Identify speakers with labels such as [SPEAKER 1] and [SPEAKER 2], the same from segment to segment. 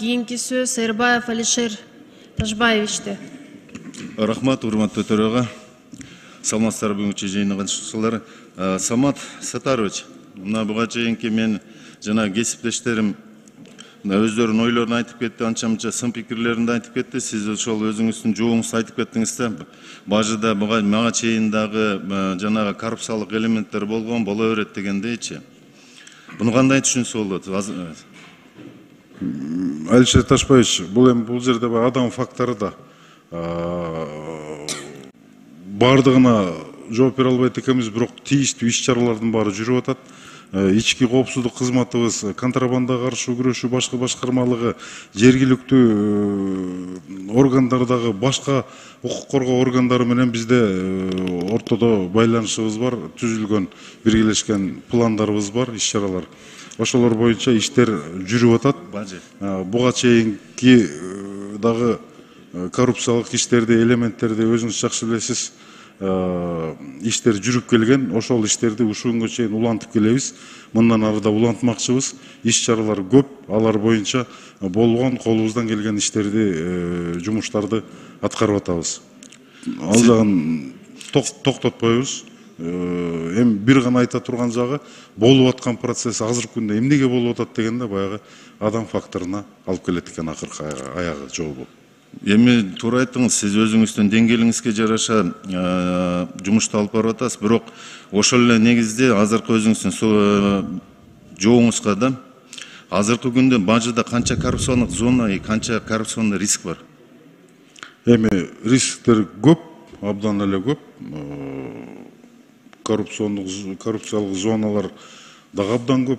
[SPEAKER 1] кийинки сөз Сайырбаев Алишер Ташбаевичте.
[SPEAKER 2] Рахмат, урматтуу төраға. Саламатсыздар бүгүнкү жыйынга катышуучулар. Самат Сатарович, мына буга чейинки мен жана кесиптештерим өздөрүнүн ойлорун айтып кетти, анча-мынча сын пикирлерин айтып кетти. Сиз ошол өзүңүздүн жоогуңузду айтып кеттиңиз да. Бажыда мага чейин дагы жанагы коррупциялык элементтер болгон, боло берет дегендейчи. Буну кандай түшүнсө болот?
[SPEAKER 3] Алишер Ташбаевич, бул жерде адам фактору да бардыгына жооп бере албайт экенбиз, бирок тийиштүү иш-чаралардын баары жүрүп атат. Ички коопсуздук кызматыбыз, контрабандага каршы күрөшүү башкы башкармалыгы, жергиликтүү органдардагы башка укук коргоо органдары менен бизде ортодо байланышыбыз бар, түзүлгөн биргелешкен пландарыбыз бар, иш-чаралар. Ошолор боюнча иштер жүрүп атат. Буга чейинки дагы коррупциялык иштерди, элементтерди өзүңүз жакшы билесиз, иштер жүрүп келген. Ошол иштерди ушул күнгө чейин улантып келебиз. Мындан ары да улантмакчыбыз. Иш-чаралар көп, алар боюнча болгон колубуздан келген иштерди, жумуштарды аткарып атабыз. Ал жагын токтотпойбуз. Эми бир гана айта турган жагы, болуп аткан процесс азыркы күндө эмнеге болуп атат дегенде баягы адам факторуна алып келет экен акыркы аягы жолу.
[SPEAKER 2] Эми туура айттыңыз, сиз өзүңүздүн деңгээлиңизге жараша жумушту алып барып атасыз, бирок ошол эле негизде азыркы өзүңүздүн жоогуңузга да азыркы күндө Бажыда канча коррупциондук зона и канча коррупционный риск бар?
[SPEAKER 3] Эми рисктер көп, абдан эле көп. Коррупциялык зоналар дагы абдан көп.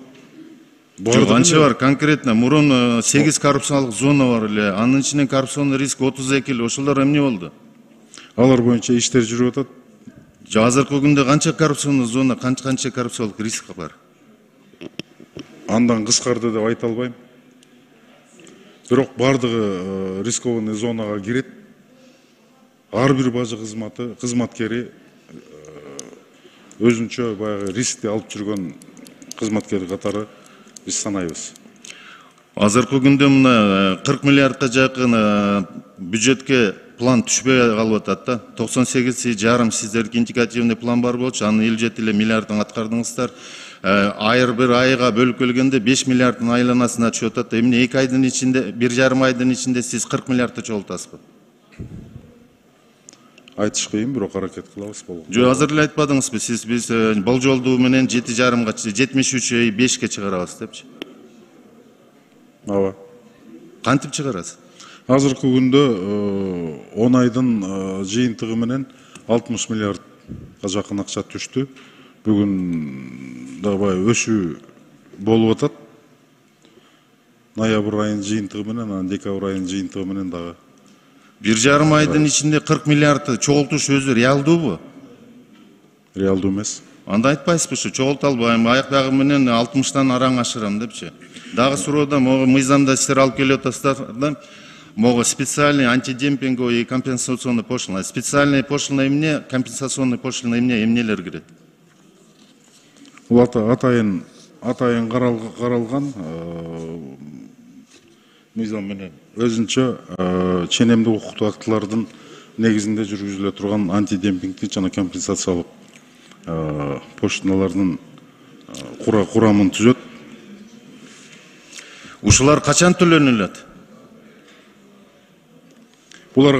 [SPEAKER 2] Канча бар конкретно? Мурун 8 коррупциялык зона бар эле, анын ичинен коррупционный риск 32 эле. Ошолор эмне болду?
[SPEAKER 3] Алар боюнча иштер жүрүп атат.
[SPEAKER 2] Азыркы күндө канча коррупционный зона, канча коррупциялык риск бар?
[SPEAKER 3] Андан кыскарды деп айта албайм. Бирок бардыгы рискованный зонага кирет. Ар бир бажы кызматкери өзүнчө баягы рискти алып жүргөн кызматкер катары биз санайбыз.
[SPEAKER 2] Азыркы күндө мына 40 миллиардка жакын бюджетке план түшпөй калып атат да. 98,5 сиздердики индикативный план бар болчу, аны 57 миллиардын аткардыңыздар. Айыр бир айга бөлүп келгенде 5 миллиарддын айланасына түшүп атат. Эмне 2 айдын ичинде, 1,5 айдын ичинде сиз 40 миллиардты чогултасызбы?
[SPEAKER 3] Айтыш кыйын, бирок аракет кылабыз.
[SPEAKER 2] Жок, азыр эле айтпадыңызбы, сиз биз болжолдуу менен 7,5-га 73,5-ке чыгарабыз депчи?
[SPEAKER 3] Ооба.
[SPEAKER 2] Кантип чыгарасыз?
[SPEAKER 3] Азыркы күндө 10 айдын жыйынтыгы менен 60 миллиардга жакын акча түштү. Бүгүн дагы өсүү болуп атат. Ноябрь айынын жыйынтыгы менен, анан декабрь айынын жыйынтыгы менен дагы
[SPEAKER 2] 1,5 айдын ичинде 40 миллиардты чогултуш өзү реалдуубу?
[SPEAKER 3] Реалдуу эмес.
[SPEAKER 2] Анда айтпайсызбы, чогулта албайм, аяк биягы менен 60тан араң ашырам депчи. Дагы суроода могу мыйзамда сиздер алып келип атасыздар да, могу специальный антидемпинговый и компенсационный пошлина. Специальный пошлина эмне, компенсационный пошлина эмне, эмнелер кирет?
[SPEAKER 3] Бул атайын каралган мыйзам менен өзүнчө ченемдүү укуктуу актылардын негизинде жүргүзүлө турган антидемпингдик жана компенсациялык пошлиналардын курамын түзөт.
[SPEAKER 2] Ушулар качан төлөнүлөт?
[SPEAKER 3] Булар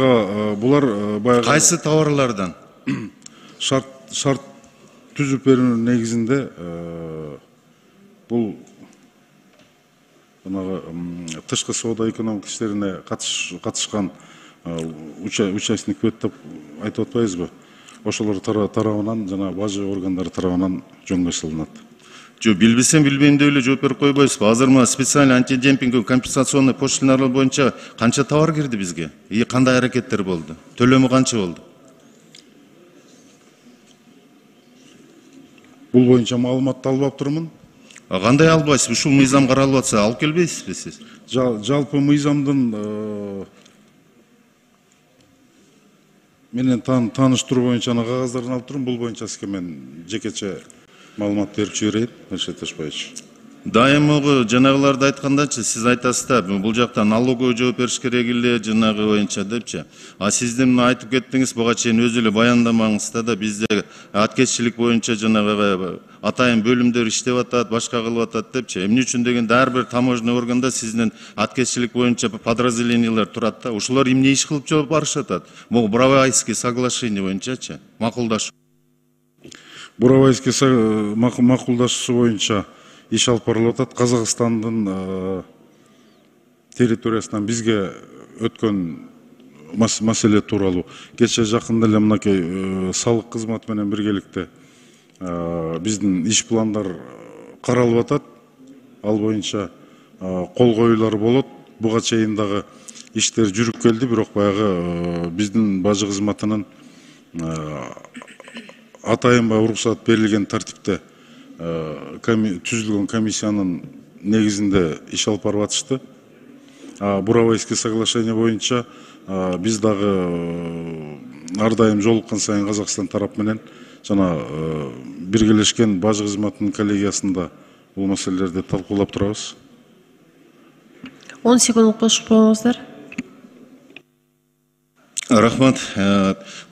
[SPEAKER 3] баягы
[SPEAKER 2] кайсы товарлардан?
[SPEAKER 3] Шарт түзүп берүү негизинде бул тышкы соода экономика иштерине катышкан участник деп айтып атпайбызбы? Ошолор тарабынан жана бажы органдары тарабынан жөнгө салынат.
[SPEAKER 2] Жок, билбесем билбейм деп эле жооп берип койбойсузбу? Азыр мына специальный антидемпинговый компенсационный пошлиналар боюнча канча товар кирди бизге? И кандай аракеттер болду? Төлөмү канча болду?
[SPEAKER 3] Бул боюнча маалыматты албаптырмын.
[SPEAKER 2] Кандай албайсыз? Ушул мыйзам каралып атса, алып келбейсизби сиз?
[SPEAKER 3] Жалпы мыйзамдын менен тааныштыруу боюнча ана кагаздарын алып турум. Бул боюнча сизге мен жекече маалымат берип жиберейин, Алишер Ташбаевич.
[SPEAKER 2] Дайымогу жанагыларды айткандачы сиз айтасыз да бул жакта налоговый жооп бериш керек эле жанагы боюнча депчи. А сиздин мына айтып кеттиңиз буга чейин өзү эле баяндамаңызда да бизде аткезчилик боюнча жанагы атайын бөлүмдөр иштеп атат, башка кылып атат депчи. Эмне үчүн дегенде ар бир таможня органда сиздин аткезчилик боюнча подразделениялар турат да. Ушулар эмне иш кылып жооп барышат? Бул Буравайский соглашение боюнчачы макулдашуу.
[SPEAKER 3] Буравайский макулдашуу боюнча иш алып барылып атат. Казакстандын территориясынан бизге өткөн маселе тууралуу кече жакында эле мынакей салык кызматы менен биргеликте биздин иш пландар каралып атат. Ал боюнча кол коюулар болот. Буга чейин дагы иштер жүрүп келди, бирок баягы биздин бажы кызматынын атайынбай уруксат берилген тартипте түзүлгөн комиссиянын негизинде иш алып барып атышты. Буравайский соглашение боюнча биз дагы ар дайым жолуккан сайын Казакстан тарап менен жана биргелешкен бажы кызматынын коллегиясында бул маселелерди талкуулап турабыз.
[SPEAKER 1] 10 секунд кошуп коюңуздар.
[SPEAKER 2] Рахмат.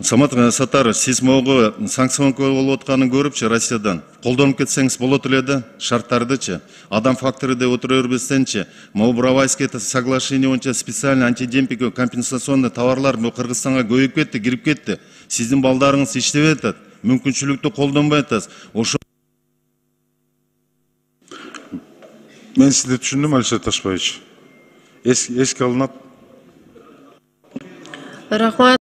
[SPEAKER 2] Самат Сатарович, сиз могу санкционка болуп атканын көрүпчү Россиядан. Колдонуп кетсеңиз болот эле да, шарттардычы. Адам фактору деп отура бербестенчи, могу Буравайский соглашение боюнча специальный антидемпинговый компенсационный товарлар Кыргызстанга көбөйүп кетти, кирип кетти. Сиздин балдарыңыз иштебей атат, мүмкүнчүлүктү колдонбой атасыз. Ошо
[SPEAKER 3] Мен сизди түшүндүм, Алишер Ташбаевич. Эске алынат.
[SPEAKER 1] Рахмат.